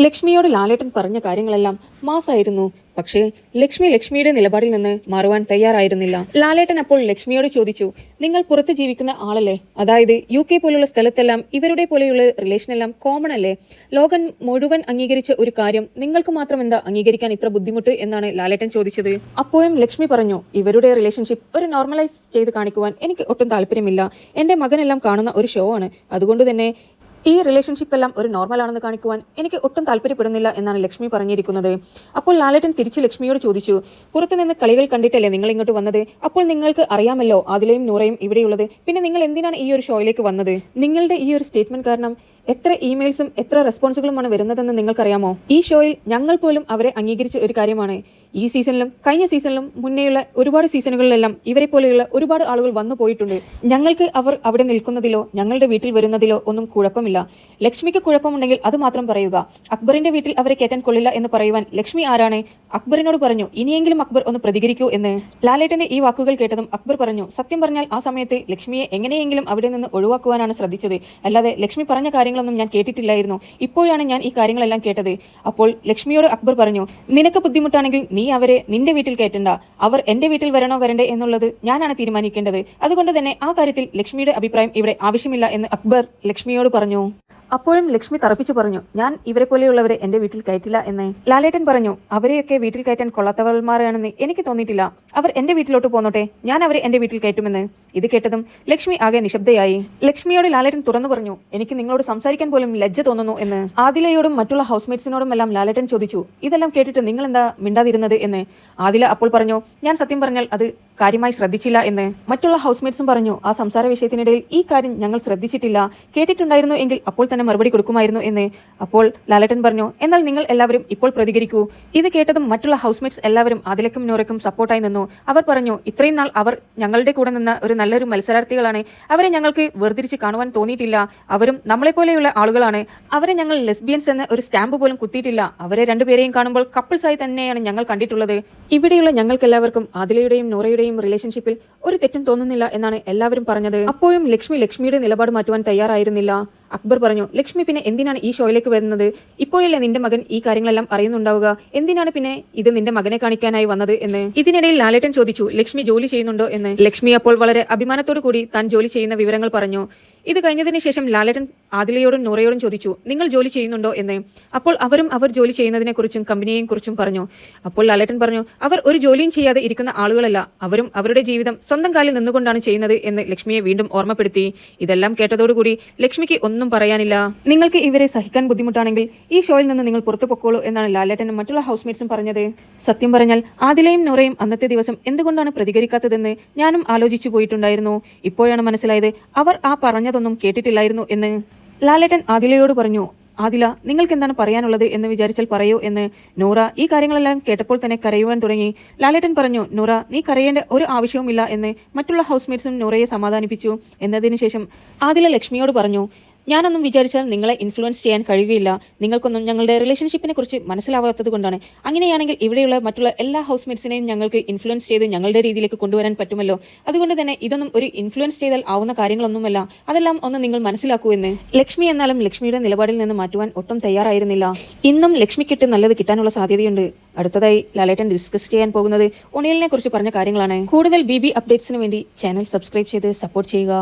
ലക്ഷ്മിയോട് ലാലേട്ടൻ പറഞ്ഞ കാര്യങ്ങളെല്ലാം മാസായിരുന്നു. പക്ഷേ ലക്ഷ്മിയുടെ നിലപാടിൽ നിന്ന് മാറുവാൻ തയ്യാറായിരുന്നില്ല. ലാലേട്ടൻ അപ്പോൾ ലക്ഷ്മിയോട് ചോദിച്ചു, നിങ്ങൾ പുറത്ത് ജീവിക്കുന്ന ആളല്ലേ? അതായത് UK പോലുള്ള സ്ഥലത്തെല്ലാം ഇവരുടെ പോലെയുള്ള റിലേഷനെല്ലാം കോമൺ അല്ലേ? ലോകം മുഴുവൻ അംഗീകരിച്ച ഒരു കാര്യം നിങ്ങൾക്ക് മാത്രം എന്താ അംഗീകരിക്കാൻ ഇത്ര ബുദ്ധിമുട്ട് എന്നാണ് ലാലേട്ടൻ ചോദിച്ചത്. അപ്പോഴും ലക്ഷ്മി പറഞ്ഞു, ഇവരുടെ റിലേഷൻഷിപ്പ് ഒരു നോർമലൈസ് ചെയ്ത് കാണിക്കുവാൻ എനിക്ക് ഒട്ടും താല്പര്യമില്ല. എന്റെ മകനെല്ലാം കാണുന്ന ഒരു ഷോ ആണ്. അതുകൊണ്ട് തന്നെ ഈ റിലേഷൻഷിപ്പ് എല്ലാം ഒരു നോർമൽ ആണെന്ന് കാണിക്കുവാൻ എനിക്ക് ഒട്ടും താല്പര്യപ്പെടുന്നില്ല എന്നാണ് ലക്ഷ്മി പറഞ്ഞിരിക്കുന്നത്. അപ്പോൾ ലാലേട്ടൻ തിരിച്ച് ലക്ഷ്മിയോട് ചോദിച്ചു, പുറത്തുനിന്ന് കളികൾ കണ്ടിട്ടല്ലേ നിങ്ങൾ ഇങ്ങോട്ട് വന്നത്? അപ്പോൾ നിങ്ങൾക്ക് അറിയാമല്ലോ ആദിലയും നൂറയും ഇവിടെയുള്ളത്. പിന്നെ നിങ്ങൾ എന്തിനാണ് ഈ ഒരു ഷോയിലേക്ക് വന്നത്? നിങ്ങളുടെ ഈ ഒരു സ്റ്റേറ്റ്മെന്റ് കാരണം എത്ര ഇമെയിൽസും എത്ര റെസ്പോൺസുകളുമാണ് വരുന്നതെന്ന് നിങ്ങൾക്കറിയാമോ? ഈ ഷോയിൽ ഞങ്ങൾ പോലും അവരെ അംഗീകരിച്ച ഒരു കാര്യമാണ്. ഈ സീസണിലും കഴിഞ്ഞ സീസണിലും മുന്നേയുള്ള ഒരുപാട് സീസണുകളിലെല്ലാം ഇവരെ പോലെയുള്ള ഒരുപാട് ആളുകൾ വന്നു പോയിട്ടുണ്ട്. ഞങ്ങൾക്ക് അവർ അവിടെ നിൽക്കുന്നതിലോ ഞങ്ങളുടെ വീട്ടിൽ വരുന്നതിലോ ഒന്നും കുഴപ്പമില്ല. ലക്ഷ്മിക്ക് കുഴപ്പമുണ്ടെങ്കിൽ അത് മാത്രം പറയുക. അക്ബറിന്റെ വീട്ടിൽ അവരെ കയറ്റാൻ കൊള്ളില്ല എന്ന് പറയുവാൻ ലക്ഷ്മി ആരാണ്? അക്ബറിനോട് പറഞ്ഞു, ഇനിയെങ്കിലും അക്ബർ ഒന്ന് പ്രതികരിക്കൂ എന്ന്. ലാലേട്ടന്റെ ഈ വാക്കുകൾ കേട്ടതും അക്ബർ പറഞ്ഞു, സത്യം പറഞ്ഞാൽ ആ സമയത്ത് ലക്ഷ്മിയെ എങ്ങനെയെങ്കിലും അവിടെ നിന്ന് ഒഴിവാക്കുവാനാണ് ശ്രദ്ധിച്ചത്. അല്ലാതെ ലക്ഷ്മി പറഞ്ഞ കാര്യങ്ങളൊന്നും ഞാൻ കേട്ടിട്ടില്ലായിരുന്നു. ഇപ്പോഴാണ് ഞാൻ ഈ കാര്യങ്ങളെല്ലാം കേട്ടത്. അപ്പോൾ ലക്ഷ്മിയോട് അക്ബർ പറഞ്ഞു, നിനക്ക് ബുദ്ധിമുട്ടാണെങ്കിൽ നീ അവരെ നിന്റെ വീട്ടിൽ കയറ്റണ്ട. അവർ എന്റെ വീട്ടിൽ വരണോ വരണ്ടേ എന്നുള്ളത് ഞാനാണ് തീരുമാനിക്കേണ്ടത്. അതുകൊണ്ട് തന്നെ ആ കാര്യത്തിൽ ലക്ഷ്മിയുടെ അഭിപ്രായം ഇവിടെ ആവശ്യമില്ല എന്ന് അക്ബർ ലക്ഷ്മിയോട് പറഞ്ഞു. അപ്പോഴും ലക്ഷ്മി തറപ്പിച്ചു പറഞ്ഞു, ഞാൻ ഇവരെ പോലെയുള്ളവരെ എന്റെ വീട്ടിൽ കയറ്റില്ല എന്ന്. ലാലേട്ടൻ പറഞ്ഞു, അവരെയൊക്കെ വീട്ടിൽ കയറ്റാൻ കൊള്ളാത്തവന്മാരാണെന്ന് എനിക്ക് തോന്നിയിട്ടില്ല. അവർ എന്റെ വീട്ടിലോട്ട് പോന്നോട്ടെ, ഞാൻ അവരെ എന്റെ വീട്ടിൽ കയറ്റുമെന്ന്. ഇത് കേട്ടതും ലക്ഷ്മി ആകെ നിശബ്ദയായി. ലക്ഷ്മിയോട് ലാലേട്ടൻ തുറന്നു പറഞ്ഞു, എനിക്ക് നിങ്ങളോട് സംസാരിക്കാൻ പോലും ലജ്ജ തോന്നുന്നു എന്ന്. ആദിലയോടും മറ്റുള്ള ഹൗസ്മേറ്റ്സിനോടും എല്ലാം ലാലേട്ടൻ ചോദിച്ചു, ഇതെല്ലാം കേട്ടിട്ട് നിങ്ങൾ എന്താ മിണ്ടാതിരുന്നത് എന്ന്. ആദില അപ്പോൾ പറഞ്ഞു, ഞാൻ സത്യം പറഞ്ഞാൽ അത് കാര്യമായി ശ്രദ്ധിച്ചില്ല എന്ന്. മറ്റുള്ള ഹൗസ്മേറ്റ്സും പറഞ്ഞു, ആ സംസാര വിഷയത്തിനിടയിൽ ഈ കാര്യം ഞങ്ങൾ ശ്രദ്ധിച്ചിട്ടില്ല. കേട്ടിട്ടുണ്ടായിരുന്നു എങ്കിൽ അപ്പോൾ തന്നെ മറുപടി കൊടുക്കുമായിരുന്നു എന്ന്. അപ്പോൾ ലാലേട്ടൻ പറഞ്ഞു, എന്നാൽ നിങ്ങൾ എല്ലാവരും ഇപ്പോൾ പ്രതികരിക്കൂ. ഇത് കേട്ടതും മറ്റുള്ള ഹൗസ്മേറ്റ്സ് എല്ലാവരും ആദിലയ്ക്കും നൂറയ്ക്കും സപ്പോർട്ടായി നിന്നു. അവർ പറഞ്ഞു, ഇത്രയും നാൾ അവർ ഞങ്ങളുടെ കൂടെ നിന്ന ഒരു നല്ലൊരു മത്സരാർത്ഥികളാണ്. അവരെ ഞങ്ങൾക്ക് വേർതിരിച്ച് കാണുവാൻ തോന്നിയിട്ടില്ല. അവരും നമ്മളെ പോലെയുള്ള ആളുകളാണ്. അവരെ ഞങ്ങൾ ലെസ്ബിയൻസ് എന്ന ഒരു സ്റ്റാമ്പ് പോലും കുത്തിയിട്ടില്ല. അവരെ രണ്ടുപേരെയും കാണുമ്പോൾ കപ്പിൾസായി തന്നെയാണ് ഞങ്ങൾ കണ്ടിട്ടുള്ളത്. ഇവിടെയുള്ള ഞങ്ങൾക്കെല്ലാവർക്കും ആദിലയുടെയും നൂറയുടെയും റിലേഷൻഷിപ്പിൽ ഒരു തെറ്റും തോന്നുന്നില്ല എന്നാണ് എല്ലാവരും പറഞ്ഞത്. അപ്പോഴും ലക്ഷ്മിയുടെ നിലപാട് മാറ്റുവാൻ തയ്യാറായിരുന്നില്ല. അക്ബർ പറഞ്ഞു, ലക്ഷ്മി പിന്നെ എന്തിനാണ് ഈ ഷോയിലേക്ക് വരുന്നത്? ഇപ്പോഴല്ലേ നിന്റെ മകൻ ഈ കാര്യങ്ങളെല്ലാം അറിയുന്നുണ്ടാവുക. എന്തിനാണ് പിന്നെ ഇത് നിന്റെ മകനെ കാണിക്കാനായി വന്നത് എന്ന്. ഇതിനിടയിൽ ലാലേട്ടൻ ചോദിച്ചു, ലക്ഷ്മി ജോലി ചെയ്യുന്നുണ്ടോ എന്ന്. ലക്ഷ്മി അപ്പോൾ വളരെ അഭിമാനത്തോടു കൂടി താൻ ജോലി ചെയ്യുന്ന വിവരങ്ങൾ പറഞ്ഞു. ഇത് കഴിഞ്ഞതിന് ശേഷം ലാലേട്ടൻ ആദിലയോടും നൂറയോടും ചോദിച്ചു, നിങ്ങൾ ജോലി ചെയ്യുന്നുണ്ടോ എന്ന്. അപ്പോൾ അവർ ജോലി ചെയ്യുന്നതിനെ കുറിച്ചും കമ്പനിയെയും കുറിച്ചും പറഞ്ഞു. അപ്പോൾ ലാലേട്ടൻ പറഞ്ഞു, അവർ ഒരു ജോലിയും ചെയ്യാതെ ഇരിക്കുന്ന ആളുകളല്ല. അവരും അവരുടെ ജീവിതം സ്വന്തം കാലിൽ നിന്നുകൊണ്ടാണ് ചെയ്യുന്നത് എന്ന് ലക്ഷ്മിയെ വീണ്ടും ഓർമ്മപ്പെടുത്തി. ഇതെല്ലാം കേട്ടതോടുകൂടി ലക്ഷ്മിക്ക് ഒന്നും പറയാനില്ല. നിങ്ങൾക്ക് ഇവരെ സഹിക്കാൻ ബുദ്ധിമുട്ടാണെങ്കിൽ ഈ ഷോയിൽ നിന്ന് നിങ്ങൾ പുറത്തു പൊക്കോളൂ എന്നാണ് ലാലേട്ടനും മറ്റുള്ള ഹൗസ്മേറ്റ്സും പറഞ്ഞത്. സത്യം പറഞ്ഞാൽ ആദിലയും നൂറയും അന്നത്തെ ദിവസം എന്തുകൊണ്ടാണ് പ്രതികരിക്കാത്തതെന്ന് ഞാനും ആലോചിച്ചു പോയിട്ടുണ്ടായിരുന്നു. ഇപ്പോഴാണ് മനസ്സിലായത് അവർ ആ പറഞ്ഞതൊന്നും കേട്ടിട്ടില്ലായിരുന്നു എന്ന്. ലാലേട്ടൻ ആദിലയോട് പറഞ്ഞു, ആദില, നിങ്ങൾക്ക് എന്താണ് പറയാനുള്ളത് എന്ന് വിചാരിച്ചാൽ പറയൂ എന്ന്. നൂറ ഈ കാര്യങ്ങളെല്ലാം കേട്ടപ്പോൾ തന്നെ കരയുവാൻ തുടങ്ങി. ലാലേട്ടൻ പറഞ്ഞു, നൂറ, നീ കരയേണ്ട ഒരു ആവശ്യവുമില്ല എന്ന് മറ്റുള്ള ഹൗസ്മേറ്റ്സും നൂറയെ സമാധാനിപ്പിച്ചു. എന്നതിന് ശേഷം ആദില ലക്ഷ്മിയോട് പറഞ്ഞു, ഞാനൊന്നും വിചാരിച്ചാൽ നിങ്ങളെ ഇൻഫ്ലുവൻസ് ചെയ്യാൻ കഴിയുകയില്ല. നിങ്ങൾക്കൊന്നും ഞങ്ങളുടെ റിലേഷൻഷിപ്പിനെ കുറിച്ച് മനസ്സിലാവാത്തത് കൊണ്ടാണ്. അങ്ങനെയാണെങ്കിൽ ഇവിടെയുള്ള മറ്റുള്ള എല്ലാ ഹൗസ്മേറ്റ്സിനെയും ഞങ്ങൾക്ക് ഇൻഫ്ലുവൻസ് ചെയ്ത് ഞങ്ങളുടെ രീതിയിലേക്ക് കൊണ്ടുവരാൻ പറ്റുമല്ലോ. അതുകൊണ്ട് തന്നെ ഇതൊന്നും ഒരു ഇൻഫ്ലുവൻസ് ചെയ്താൽ ആവുന്ന കാര്യങ്ങളൊന്നുമല്ല. അതെല്ലാം ഒന്ന് നിങ്ങൾ മനസ്സിലാക്കൂ എന്ന്. ലക്ഷ്മി എന്നാലും ലക്ഷ്മിയുടെ നിലപാടിൽ നിന്ന് മാറ്റുവാൻ ഒട്ടും തയ്യാറായിരുന്നില്ല. ഇന്നും ലക്ഷ്മിക്കിട്ട് നല്ലത് കിട്ടാനുള്ള സാധ്യതയുണ്ട്. അടുത്തതായി ലാലേട്ടൻ ഡിസ്കസ് ചെയ്യാൻ പോകുന്നത് ഒണിയലിനെ കുറിച്ച് പറഞ്ഞ കാര്യങ്ങളാണ്. കൂടുതൽ BB അപ്ഡേറ്റ്സിന് വേണ്ടി ചാനൽ സബ്സ്ക്രൈബ് ചെയ്ത് സപ്പോർട്ട് ചെയ്യുക.